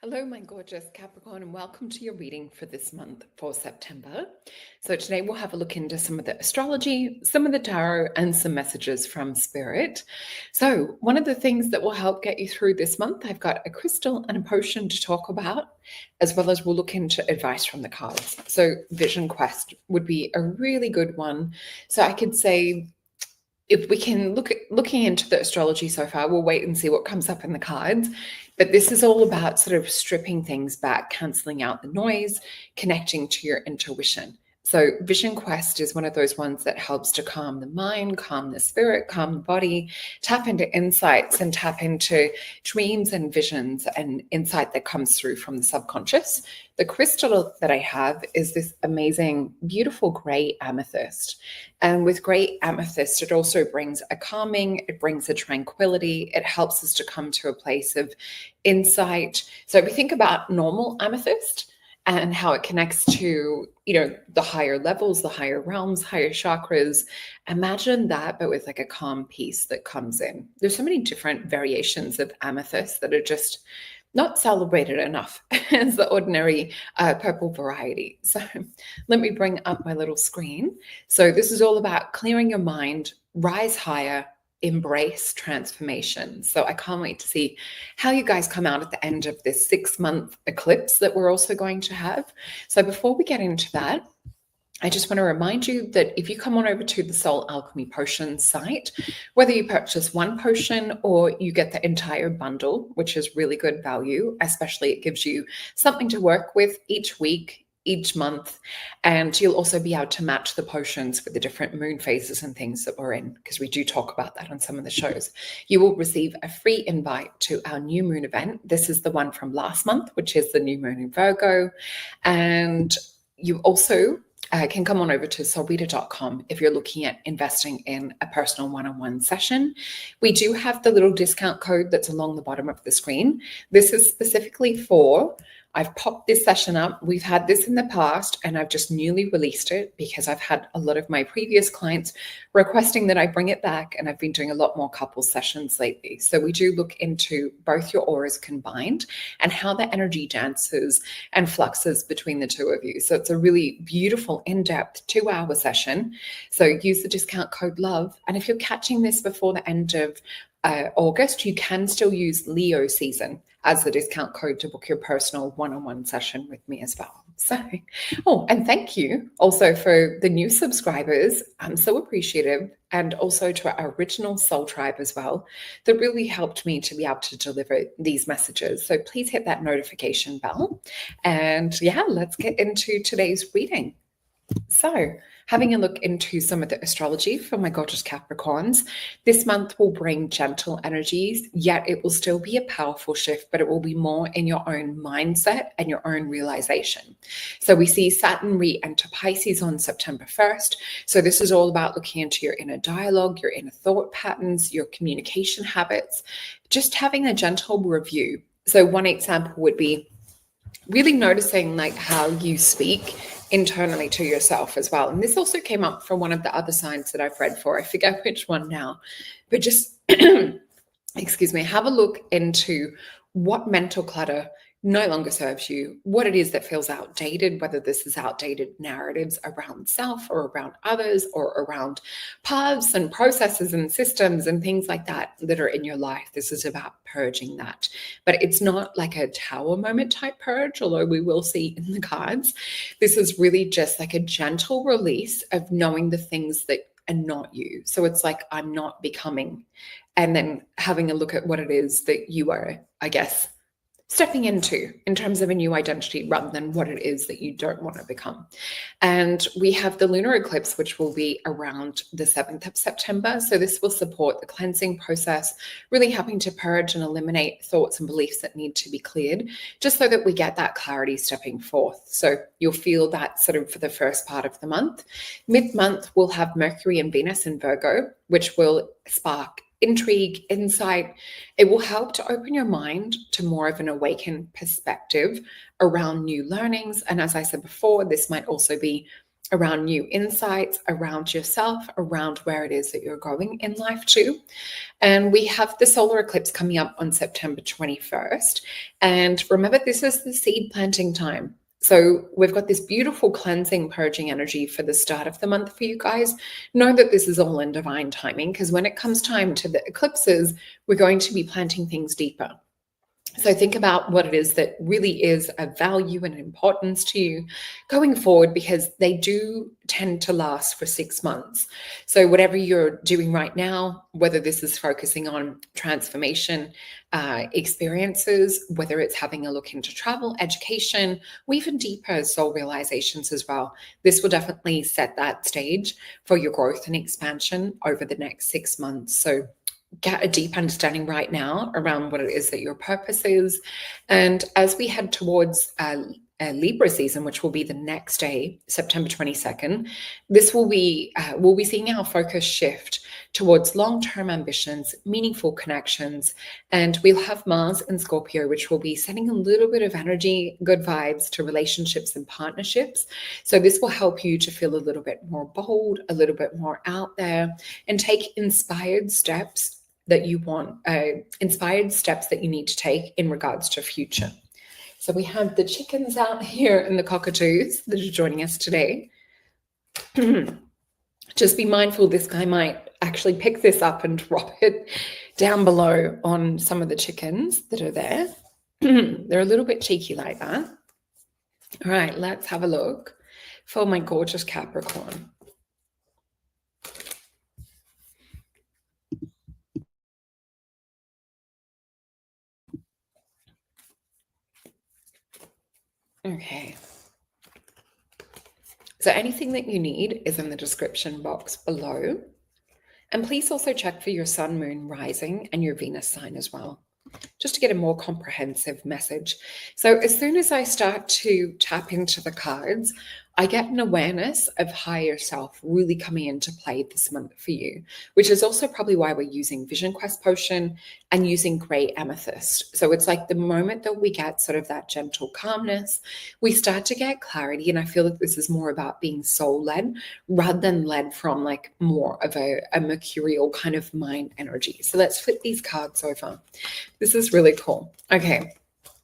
Hello, my gorgeous Capricorn, and welcome to your reading for this month for September. So today we'll have a look into some of the astrology, some of the tarot, and some messages from Spirit. So one of the things that will help get you through this month, I've got a crystal and a potion to talk about, as well as we'll look into advice from the cards. So Vision Quest would be a really good one. So I could say, if we can looking into the astrology so far, we'll wait and see what comes up in the cards. But this is all about sort of stripping things back, canceling out the noise, connecting to your intuition. So Vision Quest is one of those ones that helps to calm the mind, calm the spirit, calm the body, tap into insights and tap into dreams and visions and insight that comes through from the subconscious. The crystal that I have is this amazing, beautiful gray amethyst. And with gray amethyst, it also brings a calming, it brings a tranquility, it helps us to come to a place of insight. So if we think about normal amethyst, and how it connects to, the higher levels, the higher realms, higher chakras. Imagine that, but with like a calm peace that comes in. There's so many different variations of amethyst that are just not celebrated enough as the ordinary purple variety. So let me bring up my little screen. So this is all about clearing your mind, rise higher, embrace transformation. So I can't wait to see how you guys come out at the end of this 6-month eclipse that we're also going to have. So before we get into that, I just want to remind you that if you come on over to the Soul Alchemy Potions site, whether you purchase one potion or you get the entire bundle, which is really good value, especially it gives you something to work with each week, each month, and you'll also be able to match the potions with the different moon phases and things that we're in, because we do talk about that on some of the shows. You will receive a free invite to our new moon event. This is the one from last month, which is the new moon in Virgo. And you also can come on over to solreta.com if you're looking at investing in a personal one-on-one session. We do have the little discount code that's along the bottom of the screen. This is specifically for, I've popped this session up. We've had this in the past and I've just newly released it because I've had a lot of my previous clients requesting that I bring it back, and I've been doing a lot more couple sessions lately. So we do look into both your auras combined and how the energy dances and fluxes between the two of you. So it's a really beautiful, in-depth 2-hour session. So use the discount code LOVE. And if you're catching this before the end of August, you can still use Leo season as the discount code to book your personal one-on-one session with me as well. So, and thank you also for the new subscribers. I'm so appreciative. And also to our original Soul Tribe as well, that really helped me to be able to deliver these messages. So please hit that notification bell. And yeah, let's get into today's reading. So having a look into some of the astrology for my gorgeous Capricorns, this month will bring gentle energies, yet it will still be a powerful shift, but it will be more in your own mindset and your own realization. So we see Saturn re-enter Pisces on September 1st. So this is all about looking into your inner dialogue, your inner thought patterns, your communication habits, just having a gentle review. So one example would be really noticing like how you speak internally to yourself as well. And this also came up from one of the other signs that I've read for. I forget which one now, but just, excuse me, have a look into what mental clutter no longer serves you, what it is that feels outdated, whether this is outdated narratives around self or around others or around paths and processes and systems and things like that that are in your life. This is about purging that. But it's not like a tower moment type purge, although we will see in the cards. This is really just like a gentle release of knowing the things that are not you. So it's like, I'm not becoming, and then having a look at what it is that you are, I guess, stepping into in terms of a new identity rather than what it is that you don't want to become. And we have the lunar eclipse, which will be around the 7th of September. So this will support the cleansing process, really helping to purge and eliminate thoughts and beliefs that need to be cleared, just so that we get that clarity stepping forth. So you'll feel that sort of for the first part of the month. Mid-month, we'll have Mercury and Venus in Virgo, which will spark intrigue, insight. It will help to open your mind to more of an awakened perspective around new learnings. And as I said before, this might also be around new insights, around yourself, around where it is that you're going in life too. And we have the solar eclipse coming up on September 21st. And remember, this is the seed planting time. So we've got this beautiful cleansing, purging energy for the start of the month for you guys. Know that this is all in divine timing, because when it comes time to the eclipses, we're going to be planting things deeper. So think about what it is that really is of value and importance to you going forward, because they do tend to last for 6 months. So whatever you're doing right now, whether this is focusing on transformation experiences, whether it's having a look into travel, education, or even deeper soul realizations as well, this will definitely set that stage for your growth and expansion over the next 6 months. So get a deep understanding right now around what it is that your purpose is. And as we head towards a Libra season, which will be the next day, September 22nd, this will be, we'll be seeing our focus shift towards long-term ambitions, meaningful connections, and we'll have Mars in Scorpio, which will be sending a little bit of energy, good vibes to relationships and partnerships. So this will help you to feel a little bit more bold, a little bit more out there, and take inspired steps that you want, inspired steps that you need to take in regards to future. So we have the chickens out here and the cockatoos that are joining us today. Just be mindful, this guy might actually pick this up and drop it down below on some of the chickens that are there. They're a little bit cheeky like that. All right, let's have a look for my gorgeous Capricorn. Okay. So anything that you need is in the description box below. And please also check for your sun, moon, rising, and your Venus sign as well, just to get a more comprehensive message. So as soon as I start to tap into the cards, I get an awareness of higher self really coming into play this month for you, which is also probably why we're using Vision Quest Potion and using Grey Amethyst. So it's like the moment that we get sort of that gentle calmness, we start to get clarity. And I feel that this is more about being soul-led rather than led from like more of a mercurial kind of mind energy. So let's flip these cards over. This is really cool. Okay,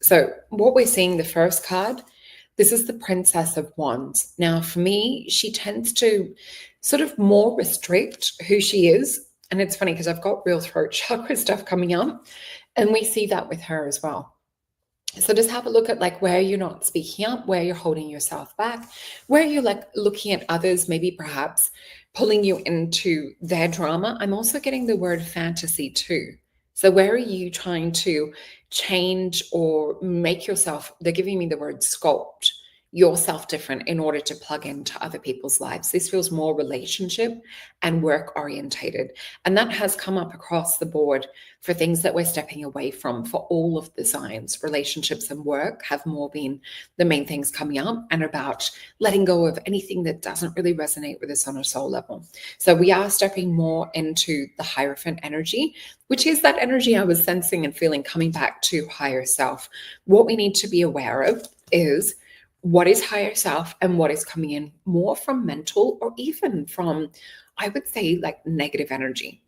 so what we're seeing, the first card, this is the Princess of Wands. Now, for me, she tends to sort of more restrict who she is. And it's funny because I've got real throat chakra stuff coming up, and we see that with her as well. So just have a look at like where you're not speaking up, where you're holding yourself back, where you're like looking at others, maybe perhaps pulling you into their drama. I'm also getting the word fantasy too. So where are you trying to change or make yourself, they're giving me the word sculpt yourself different in order to plug into other people's lives. This feels more relationship and work orientated. And that has come up across the board for things that we're stepping away from for all of the signs. Relationships and work have more been the main things coming up, and about letting go of anything that doesn't really resonate with us on a soul level. So we are stepping more into the Hierophant energy, which is that energy I was sensing and feeling coming back to higher self. What we need to be aware of is what is higher self and what is coming in more from mental or even from, I would say, like negative energy.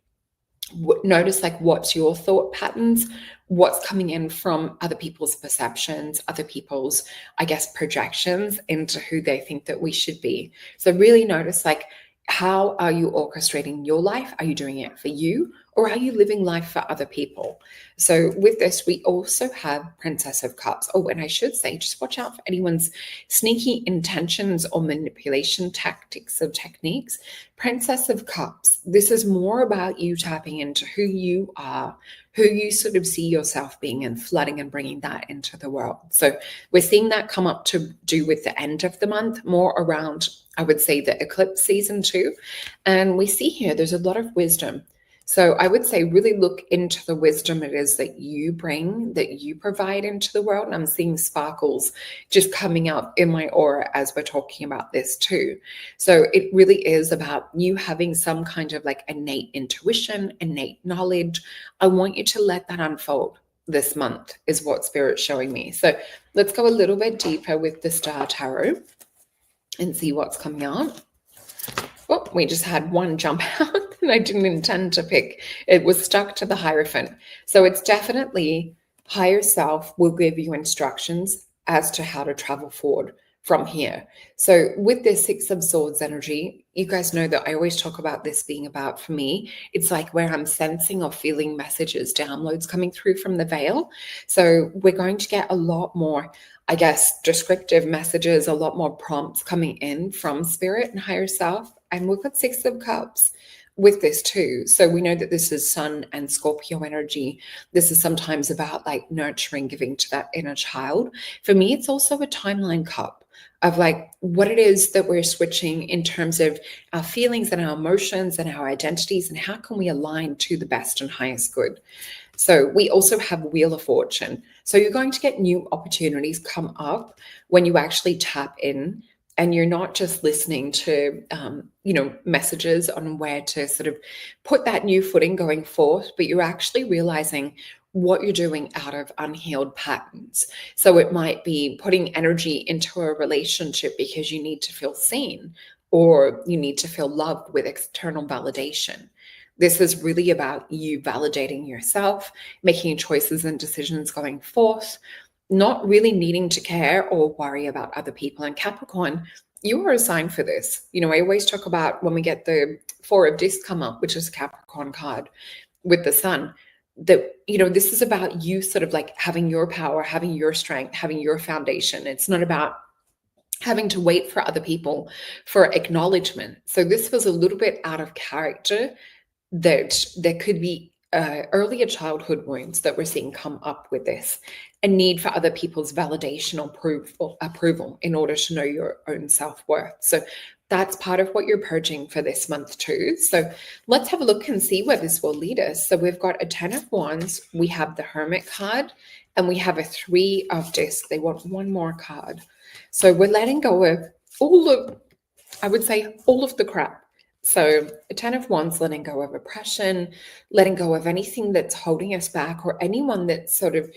Notice like what's your thought patterns, what's coming in from other people's perceptions, other people's, I guess, projections into who they think that we should be. So really notice like, how are you orchestrating your life? Are you doing it for you, or are you living life for other people? So with this, we also have Princess of Cups. Oh, and I should say, just watch out for anyone's sneaky intentions or manipulation tactics or techniques. Princess of Cups, this is more about you tapping into who you are, who you sort of see yourself being, and flooding and bringing that into the world. So we're seeing that come up to do with the end of the month, more around, I would say, the eclipse season too. And we see here, there's a lot of wisdom. So I would say really look into the wisdom it is that you bring, that you provide into the world. And I'm seeing sparkles just coming up in my aura as we're talking about this too. So it really is about you having some kind of like innate intuition, innate knowledge. I want you to let that unfold this month is what Spirit's showing me. So let's go a little bit deeper with the Star Tarot. and see what's coming out. Oh, we just had one jump out and I didn't intend to pick. It was stuck to the Hierophant. So it's definitely higher self will give you instructions as to how to travel forward from here. So with this Six of Swords energy, you guys know that I always talk about this being about, for me, it's like where I'm sensing or feeling messages, downloads coming through from the veil. So we're going to get a lot more, I guess, descriptive messages, a lot more prompts coming in from spirit and higher self. And we've got Six of Cups with this too. So we know that this is Sun and Scorpio energy. This is sometimes about like nurturing, giving to that inner child. For me, it's also a timeline cup of like what it is that we're switching in terms of our feelings and our emotions and our identities, and how can we align to the best and highest good. So we also have Wheel of Fortune. So you're going to get new opportunities come up when you actually tap in and you're not just listening to, messages on where to sort of put that new footing going forth, but you're actually realizing what you're doing out of unhealed patterns. So it might be putting energy into a relationship because you need to feel seen or you need to feel loved with external validation. This is really about you validating yourself, making choices and decisions going forth, not really needing to care or worry about other people. And Capricorn, you are a sign for this. I always talk about when we get the Four of Discs come up, which is a Capricorn card with the sun, that, this is about you sort of like having your power, having your strength, having your foundation. It's not about having to wait for other people for acknowledgement. So this was a little bit out of character, that there could be earlier childhood wounds that we're seeing come up with this, a need for other people's validation or approval in order to know your own self-worth. So that's part of what you're purging for this month too. So let's have a look and see where this will lead us. So we've got a 10 of Wands, we have the Hermit card, and we have a 3 of Discs. They want one more card. So we're letting go of all of the crap. So a 10 of Wands, letting go of oppression, letting go of anything that's holding us back, or anyone that's sort of,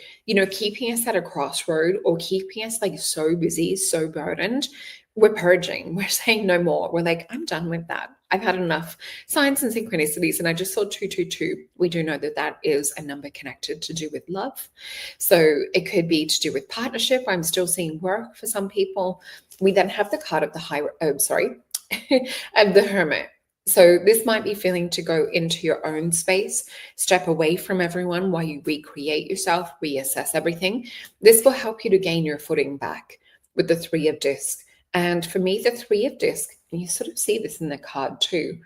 keeping us at a crossroad or keeping us like so busy, so burdened. We're purging. We're saying no more. We're like, I'm done with that. I've had enough signs and synchronicities. And I just saw 222. We do know that that is a number connected to do with love. So it could be to do with partnership. I'm still seeing work for some people. We then have the card of the of the Hermit. So this might be feeling to go into your own space, step away from everyone while you recreate yourself, reassess everything. This will help you to gain your footing back with the 3 of Discs. And for me, the 3 of Discs, and you sort of see this in the card too,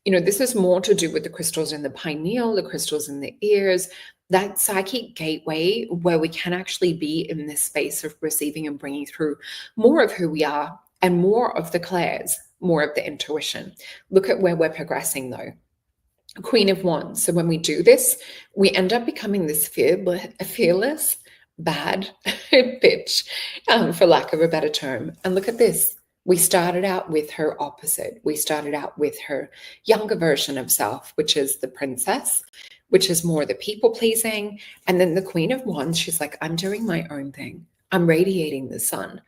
this is more to do with the crystals in the pineal, the crystals in the ears, that psychic gateway where we can actually be in this space of receiving and bringing through more of who we are and more of the clairs, more of the intuition. Look at where we're progressing though. Queen of Wands. So when we do this, we end up becoming this fearless, bad bitch, for lack of a better term. And look at this. We started out with her opposite. We started out with her younger version of self, which is the princess, which is more the people pleasing. And then the Queen of Wands, she's like, I'm doing my own thing. I'm radiating the sun.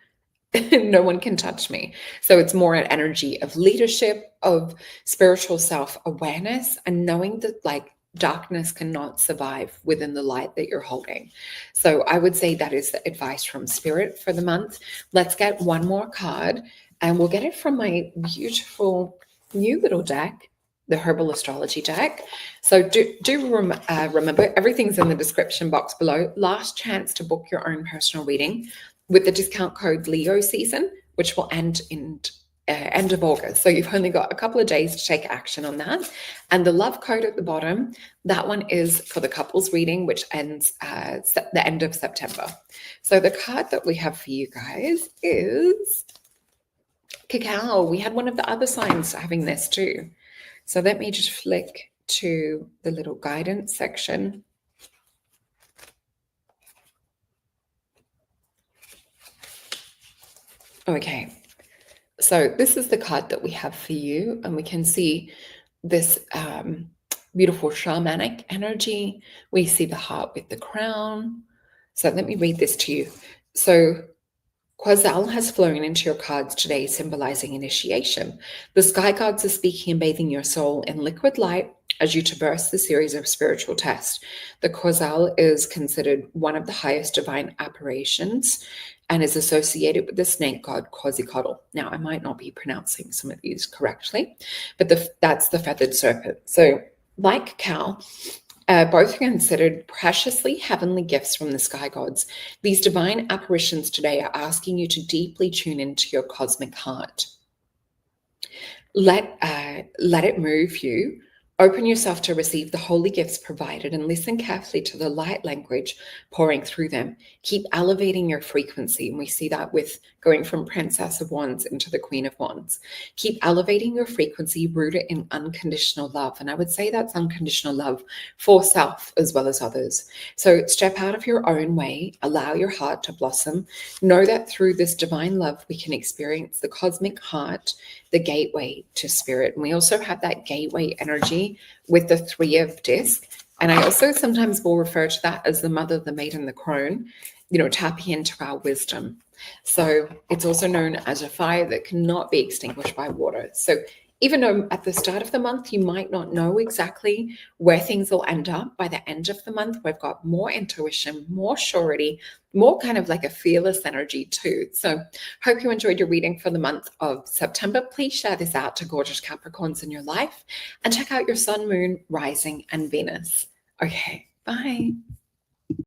No one can touch me. So it's more an energy of leadership, of spiritual self-awareness, and knowing that like darkness cannot survive within the light that you're holding. So I would say that is the advice from Spirit for the month. Let's get one more card, and we'll get it from my beautiful new little deck, the Herbal Astrology deck. So remember, everything's in the description box below. Last chance to book your own personal reading with the discount code Leo season, which will end in end of August. So you've only got a couple of days to take action on that. And the love code at the bottom, that one is for the couples reading, which ends the end of September. So the card that we have for you guys is Cacao. We had one of the other signs having this too. So let me just flick to the little guidance section. Okay, so this is the card that we have for you, and we can see this beautiful shamanic energy. We see the heart with the crown. So let me read this to you. So Quasal has flown into your cards today, symbolizing initiation. The sky gods are speaking and bathing your soul in liquid light as you traverse the series of spiritual tests. The Quasal is considered one of the highest divine apparitions and is associated with the snake god Quetzalcoatl. Now, I might not be pronouncing some of these correctly, but that's the feathered serpent. So, like Cal, both are considered preciously heavenly gifts from the sky gods. These divine apparitions today are asking you to deeply tune into your cosmic heart. Let it move you. Open yourself to receive the holy gifts provided and listen carefully to the light language pouring through them. Keep elevating your frequency. And we see that with going from Princess of Wands into the Queen of Wands. Keep elevating your frequency rooted in unconditional love. And I would say that's unconditional love for self as well as others. So step out of your own way, allow your heart to blossom. Know that through this divine love, we can experience the cosmic heart, the gateway to spirit. And we also have that gateway energy with the 3 of disc. And I also sometimes will refer to that as the mother, the maiden, the crone, tapping into our wisdom. So it's also known as a fire that cannot be extinguished by water. So even though at the start of the month, you might not know exactly where things will end up, by the end of the month, we've got more intuition, more surety, more kind of like a fearless energy too. So hope you enjoyed your reading for the month of September. Please share this out to gorgeous Capricorns in your life and check out your sun, moon, rising, and Venus. Okay, bye.